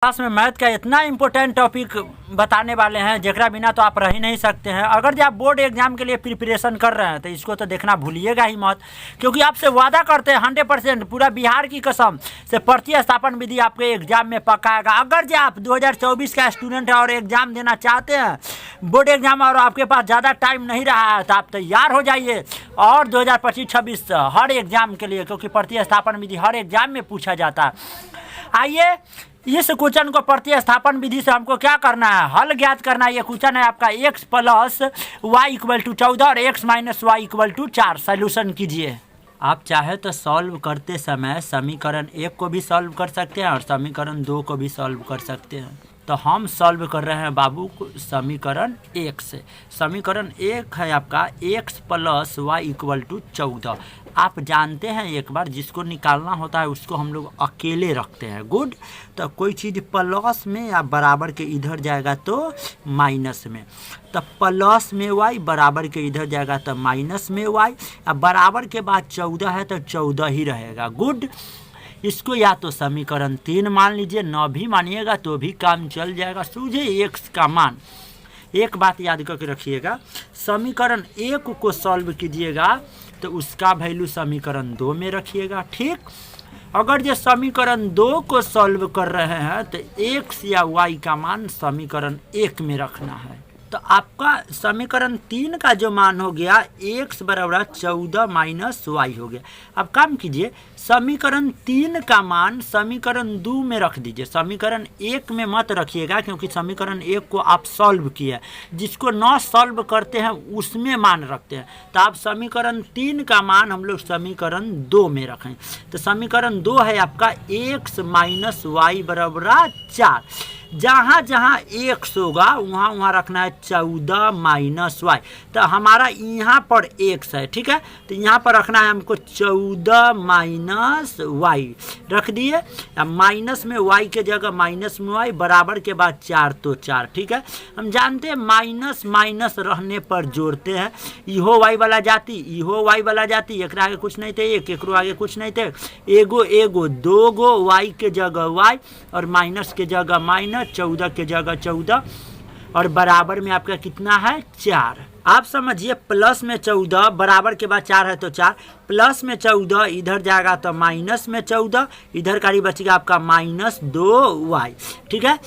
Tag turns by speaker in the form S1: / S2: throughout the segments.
S1: Class में math का इतना इम्पोर्टेंट टॉपिक बताने वाले हैं जेकरा बिना तो आप रह ही नहीं सकते हैं। अगर जो आप बोर्ड एग्जाम के लिए प्रिपरेशन कर रहे हैं तो इसको तो देखना भूलिएगा ही मत, क्योंकि आपसे वादा करते हैं 100% पूरा बिहार की कसम से प्रतिस्थापन विधि आपके एग्जाम में पक्का आएगा। अगर जो आप 2024 का स्टूडेंट है और एग्जाम देना चाहते हैं बोर्ड एग्जाम और आपके पास ज़्यादा टाइम नहीं रहा है तो आप तैयार हो जाइए और 2025-26 हर एग्जाम के लिए, क्योंकि प्रतिस्थापन विधि हर एग्जाम में पूछा जाता है। आइए इस क्वेश्चन को प्रतिस्थापन विधि से हमको क्या करना है, हल ज्ञात करना है। ये क्वेश्चन है आपका x plus y equal to 14 और x minus y equal to 4। Solution कीजिए। आप चाहे तो सॉल्व करते समय समीकरण 1 को भी सॉल्व कर सकते हैं और समीकरण 2 को भी सॉल्व कर सकते हैं। तो हम सॉल्व कर रहे हैं बाबू समीकरण 1 से। समीकरण 1 है आपका x plus y equal to 14। आप जानते हैं एक बार जिसको निकालना होता है उसको हम लोग अकेले रखते हैं। गुड। तो कोई चीज़ प्लस में या बराबर के इधर जाएगा तो माइनस में, तो प्लस में y बराबर के इधर जाएगा तो माइनस में y। अब बराबर के बाद 14 है तो 14 ही रहेगा। गुड। इसको या तो समीकरण 3 मान लीजिए, न भी मानिएगा तो भी काम चल जाएगा। सूझे x का मान। एक बात याद करके रखिएगा, समीकरण 1 को सॉल्व कीजिएगा तो उसका वैल्यू समीकरण 2 में रखिएगा। ठीक। अगर जो समीकरण 2 को सॉल्व कर रहे हैं तो x या y का मान समीकरण 1 में रखना है। तो आपका समीकरण 3 का जो मान हो गया x बराबर 14 माइनस वाई हो गया। अब काम कीजिए, समीकरण 3 का मान समीकरण 2 में रख दीजिए। समीकरण 1 में मत रखिएगा क्योंकि समीकरण 1 को आप सॉल्व किए, जिसको न सॉल्व करते हैं उसमें मान रखते हैं। तो आप समीकरण 3 का मान हम लोग समीकरण 2 में रखें। तो समीकरण 2 है आपका x माइनस वाई बराबर 4। जहाँ जहाँ x होगा वहाँ वहाँ रखना है 14 माइनस वाई। तो हमारा यहाँ पर x है, ठीक है, तो यहाँ पर रखना है हमको 14 माइनस वाई रख दिए। माइनस में y के जगह माइनस में y बराबर के बाद 4 तो 4। ठीक है, हम जानते हैं माइनस माइनस रहने पर जोड़ते हैं। इहो y वाला जाति इहो y वाला जाति, एक आगे कुछ नहीं थे, एक आगे कुछ नहीं थे, एगो एगो दो गो y के जगह y और माइनस के जगह माइनस, 14 के जगह 14 और बराबर में आपका कितना है 4। आप समझिए प्लस में 14 बराबर के बाद 4 है तो 4, प्लस में 14 इधर जाएगा तो माइनस में 14, इधर का बचेगा आपका माइनस 2y। ठीक है,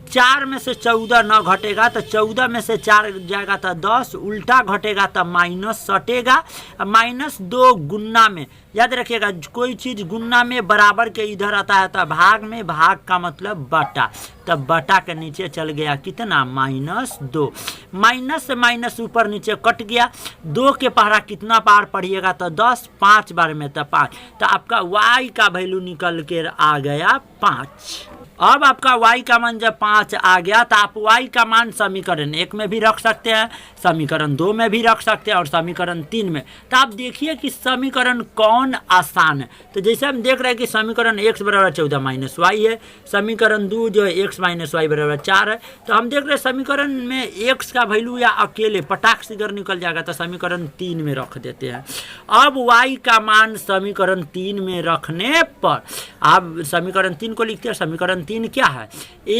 S1: 4 में से 14 न घटेगा तो 14 में से 4 जाएगा तो 10, उल्टा घटेगा तो माइनस सटेगा। माइनस 2 गुन्ना में, याद रखिएगा कोई चीज़ गुन्ना में बराबर के इधर आता है तो भाग में, भाग का मतलब बटा, तब बटा के नीचे चल गया कितना -2। माइनस से माइनस ऊपर नीचे कट गया। 2 के पहाड़ा कितना बार पढ़िएगा तो 10, 5 बार में तो 5, तो आपका y का वैल्यू निकल के आ गया 5। अब आपका y का मान जब 5 आ गया तो आप y का मान समीकरण 1 में भी रख सकते हैं, समीकरण 2 में भी रख सकते हैं और समीकरण 3 में। तो आप देखिए कि समीकरण कौन आसान है। तो जैसे हम देख रहे हैं कि समीकरण x बराबर 14 माइनस वाई है, समीकरण 2 जो है x माइनस वाई बराबर 4 है। तो हम देख रहे हैं समीकरण में x का वैल्यू या अकेले पटाख से इधर निकल जाएगा तो समीकरण 3 में रख देते हैं। अब y का मान समीकरण 3 में रखने पर आप समीकरण 3 को लिखते हैं। समीकरण 3 क्या है,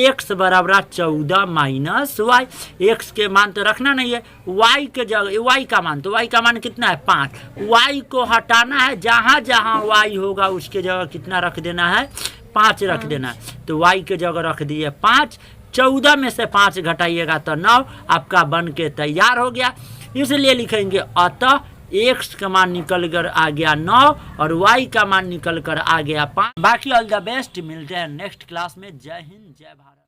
S1: x बराबर 14 माइनस वाई। x के मान तो रखना नहीं है, y के जगह y का मान, तो y का मान कितना है 5, y को हटाना है, जहाँ जहाँ y होगा उसके जगह कितना रख देना है 5 रख देना है। तो y के जगह रख दिए 5, 14 में से 5 घटाइएगा तो 9, आपका बन के तैयार हो गया। इसलिए लिखेंगे अतः x का मान निकल कर आ गया 9 और y का मान निकल कर आ गया 5। बाकी ऑल द बेस्ट, मिलते हैं नेक्स्ट क्लास में। जय हिंद, जय भारत।